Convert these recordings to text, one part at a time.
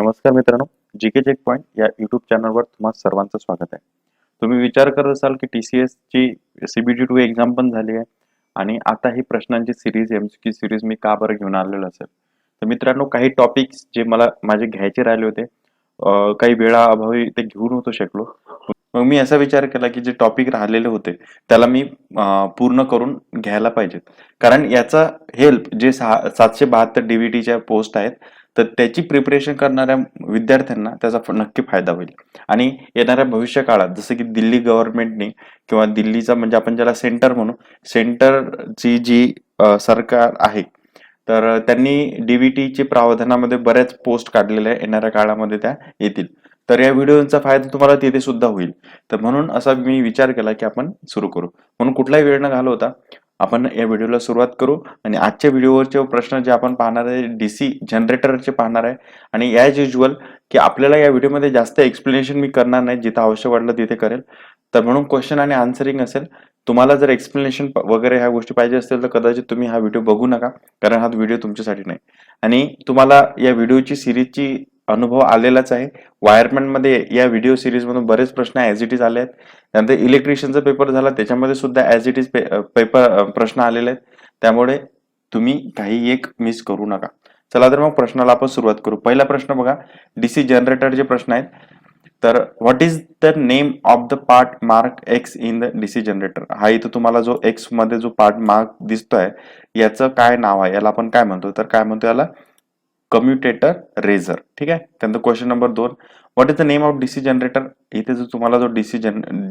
नमस्कार मित्रांनो, GK check point या यूट्यूब चॅनलवर तुम्हा सर्वांचं स्वागत आहे. तुम्ही विचार करत असाल की TCS ची CBT2 एक्झाम पण झाली आहे आणि आता ही प्रश्नांची सिरीज MCQ सिरीज मी का बरं घेऊन आलेलो असेल. तर मित्रांनो, काही टॉपिक्स जे मला माझे घ्यायचे राहिले होते, काही वेळाअभावी ते घेऊ नव्हतो शकलो. मग मी असा विचार केला की जे टॉपिक राहिलेले होते त्याला मी पूर्ण करून घ्यायला पाहिजे. कारण याचा हेल्प जे 772 DVTच्या पोस्ट आहेत, तर त्याची प्रिपरेशन करणाऱ्या विद्यार्थ्यांना त्याचा नक्की फायदा होईल. आणि येणाऱ्या भविष्य काळात जसं की दिल्ली गव्हर्नमेंटने किंवा दिल्लीचा म्हणजे आपण ज्याला सेंटर म्हणू, सेंटरची जी सरकार आहे, तर त्यांनी DVTचे प्रावधानामध्ये बऱ्याच पोस्ट काढलेल्या आहे, येणाऱ्या काळामध्ये त्या येतील. तर या व्हिडिओचा फायदा तुम्हाला तिथे सुद्धा होईल. तर म्हणून असा मी विचार केला की आपण सुरू करू. म्हणून कुठलाही वेळ न घालवता आपण या व्हिडिओला सुरुवात करू. आणि आजच्या व्हिडिओवरचे प्रश्न जे आपण पाहणार आहे, DC जनरेटरचे पाहणार आहे. आणि ॲज युज्युअल की आपल्याला या व्हिडिओमध्ये जास्त एक्सप्लेनेशन मी करणार नाही, जिथं आवश्यक वाटलं तिथे करेल. तर म्हणून क्वेश्चन आणि आन्सरिंग असेल. तुम्हाला जर एक्सप्लेनेशन वगैरे ह्या गोष्टी पाहिजे असतील तर कदाचित तुम्ही हा व्हिडिओ बघू नका, कारण हा व्हिडिओ तुमच्यासाठी नाही. आणि तुम्हाला या व्हिडिओची सिरीजची अनुभव आलेलाच आहे. वायरमॅनमध्ये या व्हिडिओ सिरीज मधून बरेच प्रश्न ॲज इट इज आले आहेत. त्यानंतर इलेक्ट्रिशियनचा पेपर झाला, त्याच्यामध्ये सुद्धा ॲज इट इज पेपर प्रश्न आलेले आहेत. त्यामुळे तुम्ही काही एक मिस करू नका. चला तर मग प्रश्नाला आपण सुरुवात करू. पहिला प्रश्न बघा, DC जनरेटरचे प्रश्न आहेत. तर what is the name of the part mark x in the DC generator. हा इथं तुम्हाला जो एक्स मध्ये जो पार्ट मार्क दिसतोय, याचं काय नाव आहे, याला आपण काय म्हणतो, तर काय म्हणतो याला कम्युटेटर रेझर. ठीक आहे. त्यानंतर question number 2, what is the name of DC generator. इथे जो तुम्हाला जो DC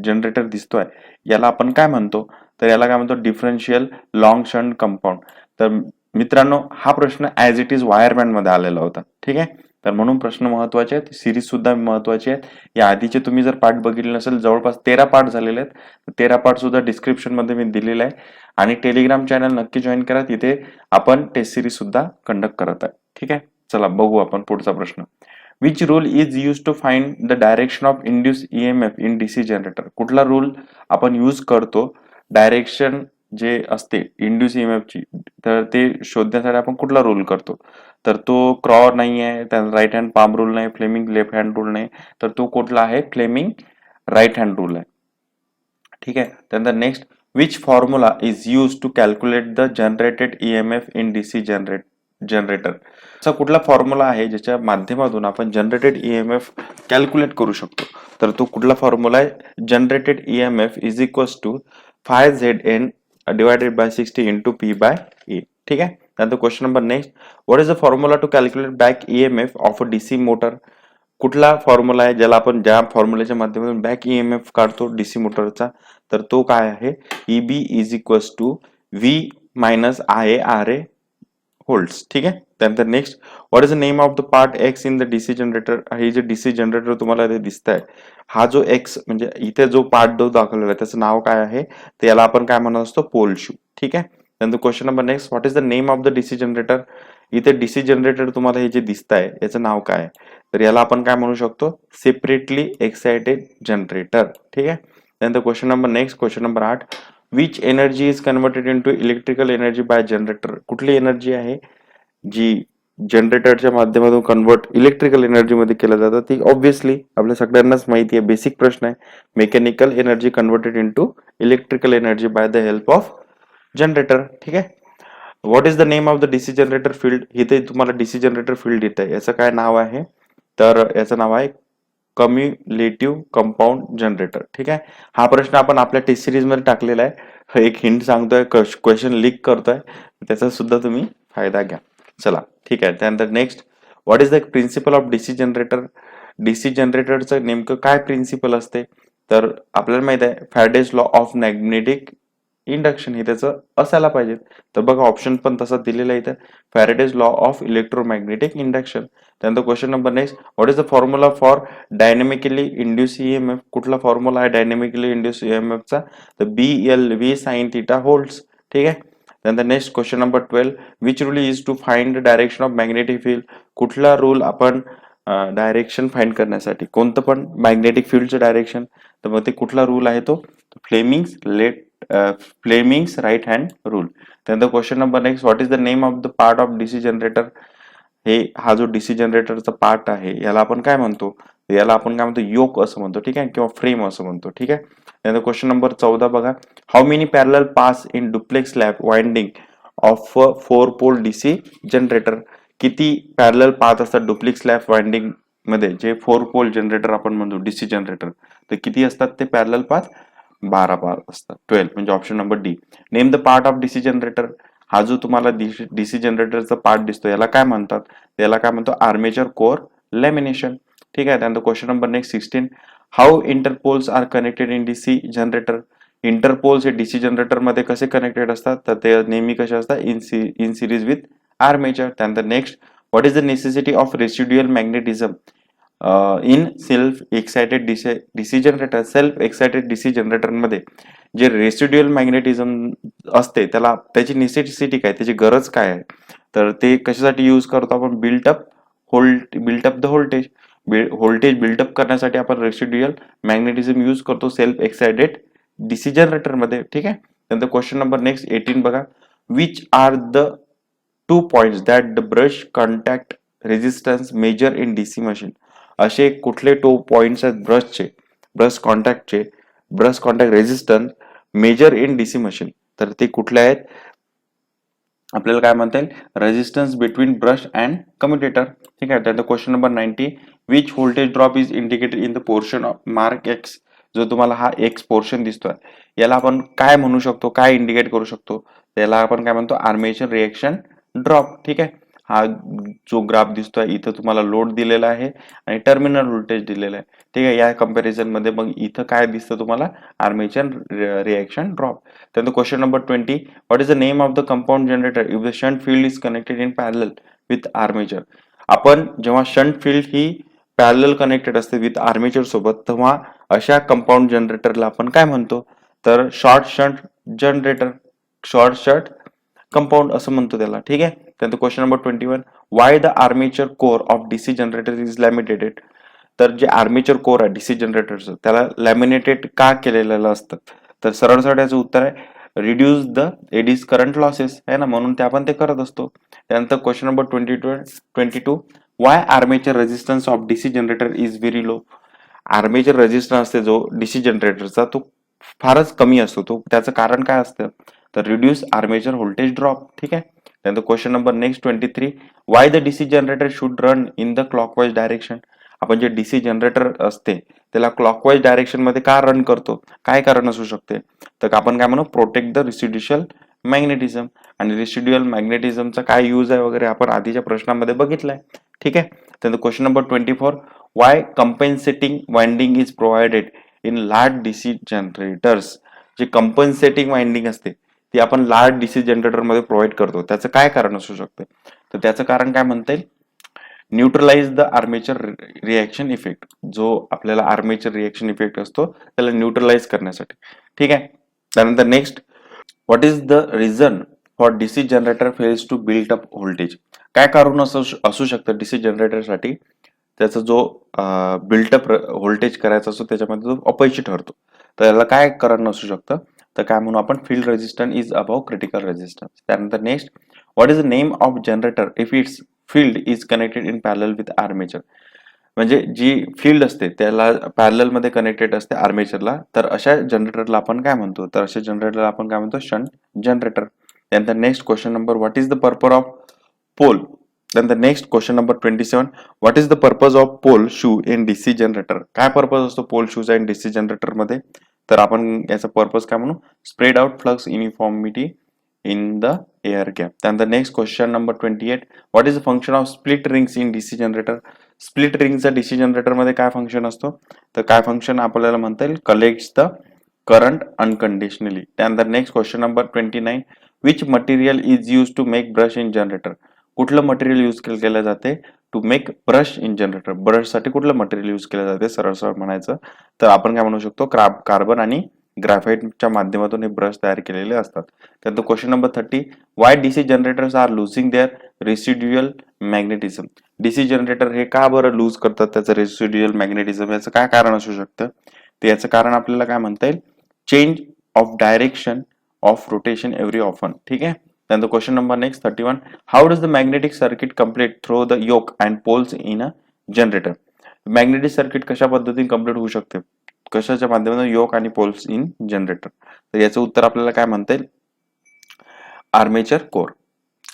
जनरेटर दिसतोय, याला आपण काय म्हणतो, तर याला काय म्हणतो डिफरन्शियल लॉंग शंट कंपाऊंड. तर मित्रांनो, हा प्रश्न ॲज इट इज वायरमॅन मध्ये आलेला होता. ठीक आहे. तर म्हणून प्रश्न महत्वाचे आहेत, सिरीज सुद्धा महत्वाची आहेत. या आधीचे तुम्ही जर पार्ट बघितले नसेल, जवळपास 13 पार्ट झालेले आहेत. 13 पार्ट सुद्धा डिस्क्रिप्शन मध्ये मी दिलेला आहे. आणि टेलिग्राम चॅनल नक्की जॉईन करा, तिथे आपण टेस्ट सिरीज सुद्धा कंडक्ट करत आहे. ठीक आहे. चला बघू आपण पुढचा प्रश्न. Which rule is use to find the direction of induce EMF in DC generator. कुठला रूल आपण यूज करतो डायरेक्शन जे असते इंड्यूस EMF ची, तर ते शोधण्यासाठी आपण कुठला रूल करतो. तर तो क्रॉ नाही आहे, त्याला राईट हँड पाम रूल नाही, फ्लेमिंग लेफ्ट हँड रूल नाही, तर तो कुठला आहे, फ्लेमिंग राईट हँड रूल आहे. ठीक आहे. त्यानंतर next, which formula is use to calculate the generated EMF in DC generator. असा कुठला फॉर्म्युला आहे ज्याच्या माध्यमातून आपण जनरेटेड EMF कॅल्क्युलेट करू शकतो. तर तो कुठला फॉर्म्युला आहे, generated EMF is equals to 5ZN divided by 60 into P/E. ठीक आहे. त्यानंतर question number next, what is the formula to calculate back EMF of a DC motor. कुठला फॉर्म्युला आहे ज्याला आपण ज्या फॉर्म्युलेच्या माध्यमातून बॅक EMF काढतो DC मोटरचा, तर तो काय आहे, EB is equals to V minus IA holds. ठीक आहे. त्यानंतर next, what is the name of the part X in the DC generator. हे जे DC जनरेटर तुम्हाला इथे दिसत आहे, हा जो एक्स म्हणजे इथे जो पार्ट जो दाखवलेला आहे त्याचं नाव काय आहे, तर याला आपण काय म्हणत असतो, पोल शू. ठीक आहे. त्यानंतर question number next, what is the name of the DC generator. इथे DC जनरेटर तुम्हाला हे जे दिसत आहे याचं नाव काय आहे, तर याला आपण काय म्हणू शकतो, सेपरेटली एक्साइटेड जनरेटर. ठीक आहे. त्यानंतर question number next, question number 8, which energy is converted into electrical energy by generator. कुठली एनर्जी आहे जी जनरेटरच्या माध्यमातून कन्वर्ट इलेक्ट्रिकल एनर्जी मध्ये केलं जातं, ती ऑब्व्हियसली आपल्या सगळ्यांनाच माहिती आहे, बेसिक प्रश्न आहे. Mechanical energy converted into electrical energy by the help of generator. ठीक आहे. What is the name of the DC generator field. इथे तुम्हाला DC जनरेटर फील्ड येत आहे, याचं काय नाव आहे, तर याचं नाव आहे कम्युलेटिव्ह कंपाऊंड जनरेटर. ठीक आहे. हा प्रश्न आपण आपल्या टेस्ट सिरीज मध्ये टाकलेला आहे. एक हिंट सांगतोय, क्वेश्चन लीक करतोय, त्याचा सुद्धा तुम्ही फायदा घ्या. चला ठीक आहे. त्यानंतर next, what is the principle of DC generator. DC जनरेटरचं नेमकं काय प्रिन्सिपल असते, तर आपल्याला माहित आहे Faraday's law of magnetic induction, हे त्याचं असायला पाहिजे. तर बघा ऑप्शन पण तसा दिलेला आहे इथं, Faraday's law of electromagnetic induction. त्यानंतर question number next, what is the formula for dynamically induce EMF. कुठला फॉर्म्युला आहे डायनेमिकली इंड्यूस EMF चा, तर BLV sin थीटा होल्ड्स. ठीक आहे. त्यानंतर next question number 12, which rule is to find the direction of magnetic field. कुठला rule आपण direction find करण्यासाठी, कोणतं पण मॅग्नेटिक फील्डचं डायरेक्शन, तर मग ते कुठला रूल आहे, तो फ्लेमिंग्स राईट हँड रूल. त्यानंतर question number next, what is the name of the part of DC generator. हा जो डीसी जनरेटरचा पार्ट आहे याला आपण काय म्हणतो, याला आपण काय म्हणतो, योक असं म्हणतो, ठीक आहे, किंवा फ्रेम असं म्हणतो, ठीक आहे. त्यानंतर क्वेश्चन नंबर 14 बघा, how many parallel paths in duplex lap winding of 4 pole DC generator. किती पॅरलल पाथ असतात डुप्लेक्स लॅब वाइंडिंग मध्ये, जे 4 पोल जनरेटर आपण म्हणतो डीसी जनरेटर, तर किती असतात ते पॅरलल पाथ? 12 पाथ असतात, 12, म्हणजे option number D. Name the part of DC generator. हा जो तुम्हाला डीसी जनरेटरचा पार्ट दिसतो याला काय म्हणतात? याला काय म्हणतो? आर्मेचर कोर लॅमिनेशन, ठीक आहे. त्यानंतर question number next 16, how interpoles are connected in DC generator. Interpoles हे डीसी जनरेटर मध्ये कसे कनेक्टेड असतात, तर ते नेहमी कसे असतात? In series with armature. त्यानंतर next, what is the necessity of residual magnetism in self excited DC generator. Self excited DC generator मध्ये जे रेसिड्युअल मॅग्नेटिझम असते त्याला त्याची नेसेसिटी काय, त्याची गरज काय आहे, तर ते कशासाठी यूज करतो आपण? Built up the voltage. Voltage built up करण्यासाठी आपण रेसिड्युअल मॅग्नेटिझम यूज करतो सेल्फ एक्साइटेड डीसी जनरेटर मध्ये, ठीक आहे. नंतर क्वेश्चन नंबर नेक्स्ट 18 बघा, which are the 2 points that the brush contact resistance measure in DC machine. असे कुठले 2 पॉइंट्स आहेत brush contact resistance measure in DC machine, तर ते कुठले आहेत? आपल्याला काय म्हणता येईल? Resistance between brush and commutator, ठीक आहे. त्यानंतर question number 90, which voltage drop is indicated in the portion of mark x. जो तुम्हाला हा एक्स पोर्शन दिसतोय याला आपण काय म्हणू शकतो, काय इंडिकेट करू शकतो? त्याला आपण काय म्हणतो? आर्मेचर रिएक्शन ड्रॉप, ठीक आहे. हा जो ग्राफ दिसतोय इथं तुम्हाला लोड दिलेला आहे आणि टर्मिनल व्होल्टेज दिलेला आहे, ठीक आहे. या कंपॅरिझन मध्ये मग इथं काय दिसतं तुम्हाला? Armature reaction drop. त्यानंतर question number 20, what is the name of the compound generator if the shunt field is connected in parallel with armature. आपण जेव्हा शंट फील्ड ही पॅरलल कनेक्टेड असते विथ आर्मेचर सोबत, तेव्हा अशा कंपाऊंड जनरेटरला आपण काय म्हणतो? तर शॉर्ट शंट कंपाऊंड असं म्हणतो त्याला, ठीक आहे. त्यानंतर question number 21, why the armature core of DC generator is laminated. तर जे आर्मेचर कोर आहे डीसी जनरेटरचं त्याला लॅमिनेटेड का केलेलं असतं? तर सरळ याचं उत्तर आहे reduce the Aedes current losses, आहे ना, म्हणून ते आपण ते करत असतो. त्यानंतर question number 22, why armature resistance of DC generator is very low. Armature resistance असते जो डीसी जनरेटरचा तो फारच कमी असतो, तो त्याचं कारण काय असतं? तर रिड्यूस आर्मेचर व्होल्टेज ड्रॉप, ठीक आहे. त्यानंतर question number next 23, why the DC generator should run in the clockwise direction. आपण जे डीसी जनरेटर असते त्याला क्लॉकवाइज डायरेक्शन मध्ये का रन करतो? काय कारण असू शकते? तर आपण काय म्हणू? Protect the residual magnetism. आणि रेसिड्युअल मॅग्नेटिझमचा काय यूज आहे वगैरे आपण आधीच्या प्रश्नामध्ये बघितलंय, ठीक आहे. त्यानंतर question number 24, why compensating winding is provided in large DC generators. जे कंपेन्सेटिंग वाइंडिंग असते ती आपण लार्ज डीसी जनरेटर मध्ये प्रोव्हाइड करतो, त्याचं काय कारण असू शकते? तर त्याचं कारण काय म्हणता येईल? Neutralize the armature reaction effect. जो आपल्याला आर्मेचर रिएक्शन इफेक्ट असतो त्याला न्यूट्रलाइज करण्यासाठी, ठीक आहे. त्यानंतर next, what is the reason for DC generator fails to build up voltage. काय कारण असू शकतं डीसी जनरेटरसाठी? त्याचा जो बिल्टअप व्होल्टेज करायचा असतो त्याच्यामध्ये तो अपयशी ठरतो, तर याला काय कारण असू शकतं? तर काय म्हणू आपण? Field resistance is above critical resistance. त्यानंतर next, what is the name of generator if its field is connected in parallel with armature. म्हणजे जी फील्ड असते त्याला पॅरलल मध्ये कनेक्टेड असते आर्मेचरला, तर अशा जनरेटरला आपण काय म्हणतो? तर अशा जनरेटरला आपण काय म्हणतो? Shunt generator. त्यानंतर next question number, what is the purpose of pole. त्यानंतर next question number 27, what is the purpose of pole shoe in DC generator. काय पर्पज असतो पोल शूचा इन डीसी जनरेटर मध्ये? तर आपण याचा पर्पज काय म्हणू? Spread out flux uniformity in the air gap. त्यानंतर next question number 28, what is the function of split rings in DC generator. Split रिंगचा डीसी जनरेटर मध्ये काय फंक्शन असतो? तर काय फंक्शन आपल्याला म्हणता येईल? Collects the current unconditionally. त्यानंतर next question number 29, which material is use to make brush in generator. कुठलं मटेरियल यूज केलं जाते to make brush in generator? Brush साठी कुठलं मटेरियल यूज केलं जाते सरळ म्हणायचं तर आपण काय म्हणू शकतो? कार्बन आणि ग्राफाइटच्या माध्यमातून हे ब्रश तयार केलेले असतात. त्यानंतर question number 30, why DC generators are losing their residual magnetism. DC generator हे का बरं लूज करतात त्याचं रेसिड्युअल मॅग्नेटिझम? याचं काय कारण असू शकतं? तर याचं कारण आपल्याला काय म्हणता येईल? Change of direction of rotation every often, ठीक आहे. त्यानंतर question number next 31, how does the magnetic circuit complete through the yoke and poles in a generator. Magnetic circuit कशा पद्धतीने कम्प्लीट होऊ शकते, कशाच्या माध्यमातून, योक आणि पोल्स इन जनरेटर. तर याचं उत्तर आपल्याला काय म्हणता येईल, आर्मेचर कोर.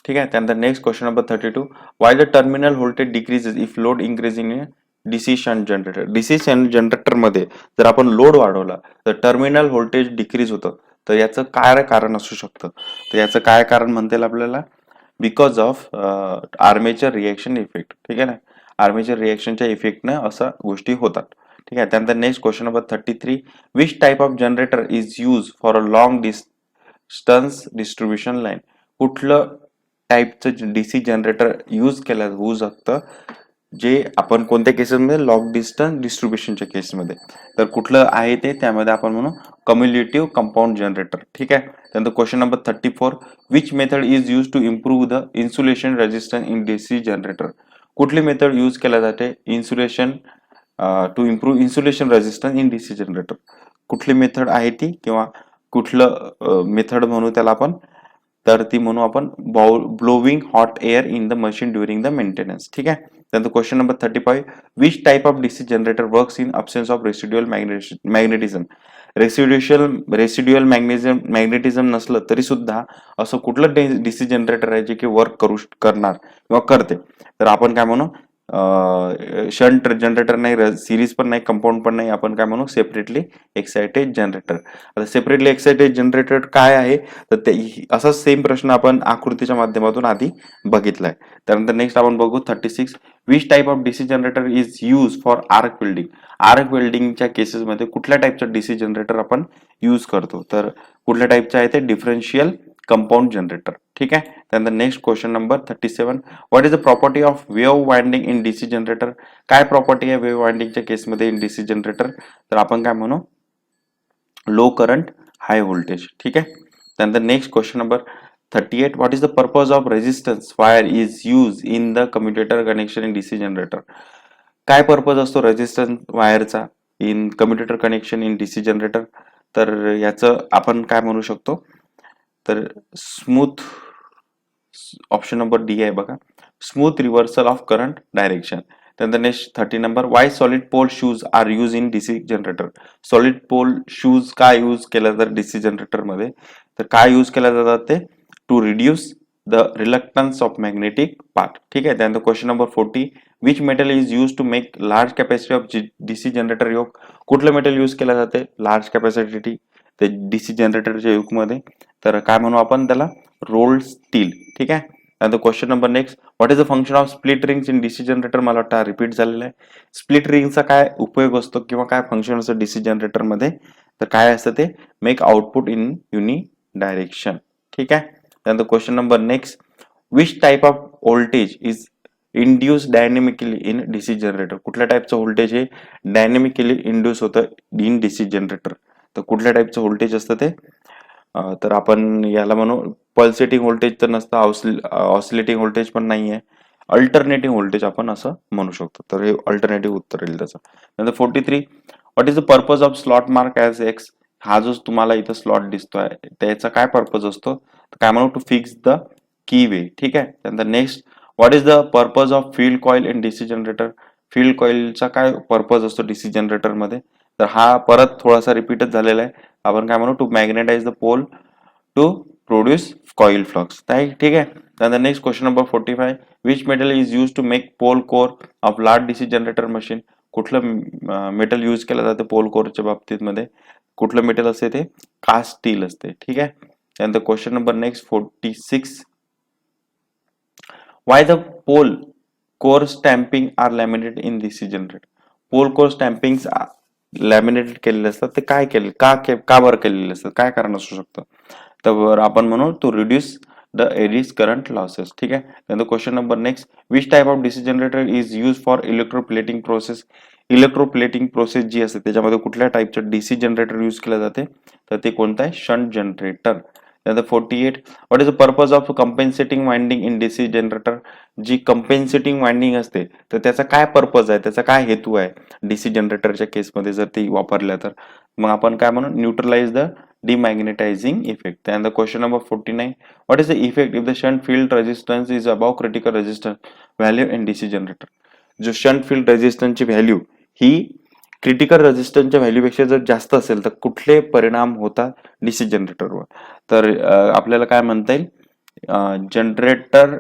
ठीक आहे. त्यानंतर next question number 32, why the terminal voltage decreases if load increasing in DC shunt generator. DC shunt generator मध्ये जर आपण लोड वाढवला तर टर्मिनल व्होल्टेज डिक्रीज होतं. तर याचं काय कारण असू शकतं, तर याचं काय कारण म्हणता येईल आपल्याला, because of armature reaction effect. ठीक आहे ना, आर्मेचर रिएक्शनच्या इफेक्टने अशा गोष्टी होतात. ठीक आहे. त्यानंतर next question number 33, which type of generator is use for a long distance distribution line. कुठलं टाईपचं डीसी जनरेटर यूज केलं होऊ शकतं, जे आपण कोणत्या केसेसमध्ये, लॉंग डिस्टन्स डिस्ट्रीब्युशनच्या केसमध्ये. तर कुठलं आहे ते, त्यामध्ये आपण म्हणू कम्युलेटिव्ह कंपाऊंड जनरेटर. ठीक आहे. त्यानंतर question number 34, which method is use to improve the insulation resistance in DC generator. कुठली मेथड यूज केल्या जाते insulation to improve insulation resistance in DC generator. कुठली मेथड आहे ती, किंवा कुठलं मेथड म्हणू त्याला आपण, तर ती म्हणू आपण blowing hot air in the machine during the maintenance. ठीक आहे. त्यानंतर question number 35, which type of DC generator works in absence of residual magnetism. Residual magnetism नसलं तरी सुद्धा असं कुठलं डीसी जनरेटर आहे जे की वर्क करणार किंवा करते, तर आपण काय म्हणू, शंट जनरेटर नाही, सिरीज पण नाही, कंपाऊंड पण नाही, आपण काय म्हणू, सेपरेटली एक्साइटेड जनरेटर. आता सेपरेटली एक्साइटेड जनरेटर काय आहे, तर ते असाच सेम प्रश्न आपण आकृतीच्या माध्यमातून आधी बघितलाय. त्यानंतर नेक्स्ट आपण बघू 36, which type of DC generator is use for arc welding. Arc वेल्डिंगच्या केसेसमध्ये कुठल्या टाईपचं डीसी जनरेटर आपण यूज करतो, तर कुठल्या टाईपचं आहे ते, डिफरन्शियल कंपाऊंड जनरेटर. ठीक आहे. त्यानंतर next question number 37, what is the property of wave winding in DC generator. काय प्रॉपर्टी आहे वेव्ह वाइंडिंगच्या केसमध्ये इन डीसी जनरेटर, तर आपण काय म्हणू, लो करंट हाय व्होल्टेज. ठीक आहे. त्यानंतर next question number 38, what is the purpose of resistance wire is use in the commutator connection in DC generator. काय पर्पज असतो रेजिस्टन्स वायरचा in commutator connection in DC generator, तर याचं आपण काय म्हणू शकतो, तर स्मूथ, ऑप्शन नंबर डी आहे बघा, smooth reversal of current direction. त्यानंतर next 30 number, why solid pole shoes are use in DC generator. Solid pole shoes काय यूज केला जातात डीसी जनरेटर मध्ये, तर काय यूज केला जातात ते, to reduce the reluctance of magnetic path. ठीक आहे. त्यानंतर question number 40, which metal is use to make large capacity of DC generator yoke. कुठलं मेटल यूज केलं जाते लार्ज कॅपॅसिटी ते डीसी जनरेटरच्या युगमध्ये, तर काय म्हणू आपण त्याला, रोल्ड स्टील. ठीक आहे. त्यानंतर question number next, what is the function of split rings in DC generator. मला वाटतं रिपीट झालेला आहे. स्प्लिट रिंगचा काय उपयोग असतो किंवा काय फंक्शन असतं डीसी जनरेटर मध्ये, तर काय असतं ते, मेक आउटपुट इन युनि डायरेक्शन. ठीक आहे. त्यानंतर question number next, which type off voltage is induce dynamically in DC generator. कुठल्या टाईपचं व्होल्टेज हे डायनेमिकली इंड्यूस होतं इन डीसी जनरेटर, तर कुठल्या टाईपचं व्होल्टेज असतं ते, तर आपण याला म्हणू पल्सेटिंग व्होल्टेज तर नसतं, ऑसिलेटिंग व्होल्टेज पण नाहीये, अल्टरनेटिव्ह व्होल्टेज आपण असं म्हणू शकतो. तर हे अल्टरनेटिव्ह उत्तर येईल त्याचं. नंतर 43, what is the purpose of slot mark as x. हा जो तुम्हाला इथं स्लॉट दिसतोय त्याचा काय पर्पज असतो, तर काय म्हणू, टू फिक्स द की वे. ठीक आहे. त्यानंतर next, what is the purpose of field coil in DC generator. Field कॉइलचा काय पर्पज असतो डीसी जनरेटर मध्ये, तर हा परत थोडासा रिपीटच झालेला आहे. आपण काय म्हणू, to magnetize the pole to produce coil flux. ठीक आहे. त्यानंतर next question number 45, which metal is use to make pole core of large DC generator machine. कुठलं मेटल यूज केलं जातं पोल कोरच्या बाबतीत मध्ये, कुठलं मेटल असते ते, कास्ट स्टील असते. ठीक आहे. त्यानंतर question number next 46, why the pole core stamping are laminated in DC generator. Pole core stamping laminated केलेले असतात, ते काय केले, का बरं केलेले असतात, काय कारण असू शकतं, तर आपण म्हणू to reduce the Aedes current losses. ठीक आहे. त्यानंतर question number next, which type of DC generator is use for electroplating process. Electroplating process जी असते त्याच्यामध्ये कुठल्या टाईपचं डीसी जनरेटर यूज केलं जाते, तर ते कोणतं आहे, शंट जनरेटर. त्यानंतर 48, what is the purpose of compensating winding in DC generator. जी कंपेन्सेटिंग वाइंडिंग असते तर त्याचा काय पर्पज आहे, त्याचा काय हेतू आहे डीसी जनरेटरच्या केसमध्ये जर ती वापरल्या, तर मग आपण काय म्हणू, neutralize the demagnetizing effect. And the question number 49, what is the effect if the shunt field resistance is above critical resistance value in DC generator? जो शंट फील्ड रेजिस्टन्सची व्हॅल्यू ही क्रिटिकल रेजिस्टन्सच्या व्हॅल्यूपेक्षा जर जास्त असेल तर कुठले परिणाम होतात डीसी जनरेटरवर? तर आपल्याला काय म्हणता येईल, generator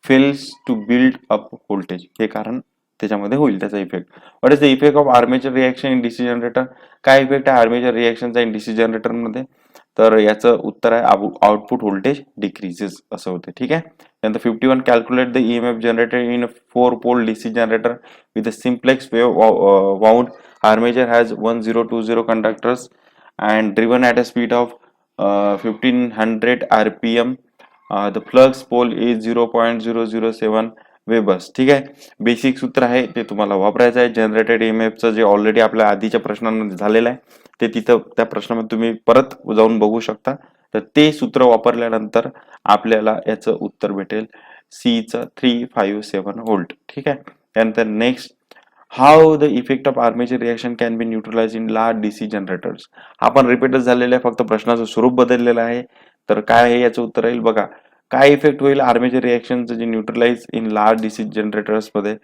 fails to build up voltage, हे कारण त्याच्यामध्ये होईल त्याचा effect. What is the effect of armature reaction in DC generator? काय इफेक्ट आहे आर्मेचर रिएक्शनचा इन डीसी जनरेटर मध्ये? तर याचं उत्तर आहे आउटपुट व्होल्टेज डिक्रीजेस असं होते. ठीक आहे. त्यानंतर 51, calculate the EMF generated in 4 pole DC generator with a simplex wave wound armature has 1020 conductors and driven at a speed of 1500 rpm. The flux pole is 0.007 Weber's. ठीक आहे. Basic सूत्र आहे ते तुम्हाला वापरायचं आहे. जनरेटेड ईएमएफचं जे ऑलरेडी आपल्या आधीच्या प्रश्नांमध्ये झालेलं आहे ते तिथं त्या प्रश्नामध्ये तुम्ही परत जाऊन बघू शकता. तर ते सूत्र वापरल्यानंतर आपल्याला याचं उत्तर भेटेल सीचं 357 व्होल्ट. ठीक आहे. त्यानंतर next, how the effect of armature reaction can be neutralize in large DC generators. हा पण रिपीटच झालेला आहे, फक्त प्रश्नाचं स्वरूप बदललेलं आहे. तर काय आहे याचं उत्तर येईल बघा. काय इफेक्ट होईल आर्मेचर रिएक्शनचं जे neutralize in large DC generators मध्ये?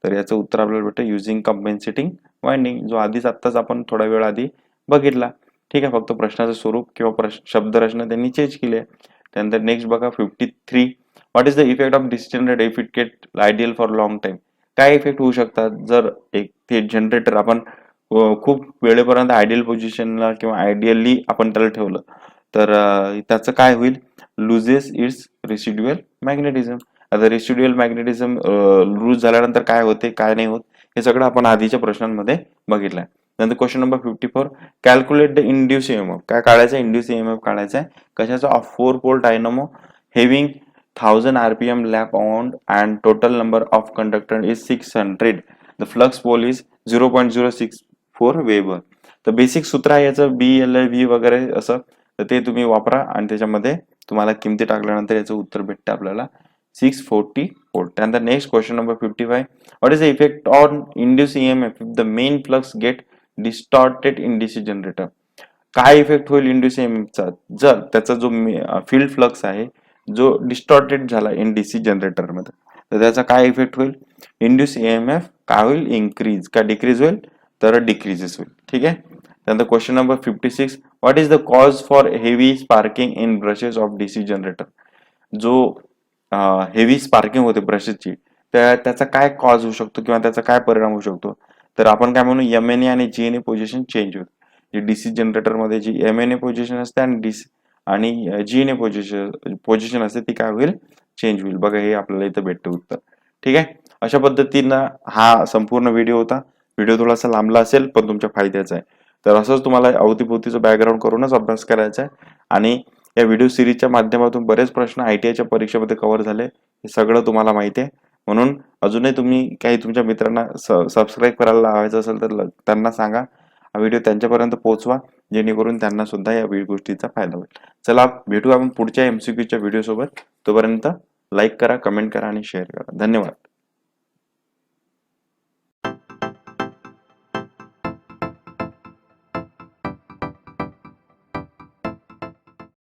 तर याचं उत्तर आपल्याला भेटतं युझिंग कम्पेन्सेटिंग वाइंडिंग, जो आधीच आत्ताच आपण थोडा वेळ आधी बघितला. ठीक आहे. फक्त प्रश्नाचं स्वरूप किंवा शब्दरचना त्यांनी चेंज केली आहे. त्यानंतर नेक्स्ट बघा 53, what is the effect of DC generator if it get ideal for long time? काय इफेक्ट होऊ शकतात जर एक ते जनरेटर आपण खूप वेळेपर्यंत आयडियल पोझिशनला किंवा आयडियली आपण त्याला ठेवलं तर त्याचं काय होईल? Loses it's residual magnetism. आता रेसिड्युअल मॅग्नेटिझम लूज झाल्यानंतर काय होते काय नाही होत हे सगळं आपण आधीच्या प्रश्नांमध्ये बघितलंय. नंतर question number 54, calculate the induce EMF. काय काढायचं? इंड्यूस ईएमएफ काढायचा आहे. कशाचा? Of 4 pole dynamo having 1000 rpm lap on and total number of conductor is 600. The flux pole is 0.064 weber. तर बेसिक सूत्र आहे याचं BLV वगैरे असं, तर ते तुम्ही वापरा आणि त्याच्यामध्ये तुम्हाला किमती टाकल्यानंतर याचं उत्तर भेटतं आपल्याला 640 व्होल्ट. त्यानंतर next question number 55, what is the effect on induce EMF if the main flux get distorted in DC generator? काय इफेक्ट होईल इंड्यूस ईएमएफचा जर त्याचा जो फील्ड फ्लक्स आहे जो डिस्टॉर्टेड झाला इन डीसी जनरेटर मध्ये? तर त्याचा काय इफेक्ट होईल? इंड्यूस ईएमएफ काय होईल? इन्क्रीज का डिक्रीज होईल? तर डिक्रीजेस होईल. ठीक आहे. त्यानंतर question number 56, what is the cause for heavy sparking in brushes of DC generator? जो हेवी स्पार्किंग होते ब्रशेसची त्याचा काय कॉज होऊ शकतो किंवा त्याचा काय परिणाम होऊ शकतो? तर आपण काय म्हणू, MNA आणि GNA पोझिशन चेंज होते. जे डीसी जनरेटर मध्ये जी MNA पोझिशन असते आणि GNA पोझिशन असते ती काय होईल? चेंज होईल. बघा हे आपल्याला इथं भेटतं उत्तर. ठीक आहे. अशा पद्धतीनं हा संपूर्ण व्हिडिओ होता. व्हिडिओ थोडासा लांबला असेल पण तुमच्या फायद्याचा आहे. तर असंच तुम्हाला अवतीभोवतीचं बॅकग्राऊंड करूनच अभ्यास करायचा आहे. आणि या व्हिडिओ सिरीजच्या माध्यमातून बरेच प्रश्न ITIच्या परीक्षेमध्ये कव्हर झाले, हे सगळं तुम्हाला माहिती आहे. म्हणून अजूनही तुम्ही काही तुमच्या मित्रांना सबस्क्राईब करायला लावायचं असेल तर त्यांना सांगा, हा व्हिडिओ त्यांच्यापर्यंत पोहोचवा जेणेकरून त्यांना सुद्धा या गोष्टीचा फायदा होईल. चला भेटू आपण पुढच्या MCQच्या व्हिडिओ सोबत. तोपर्यंत लाईक करा, कमेंट करा आणि शेअर करा. धन्यवाद.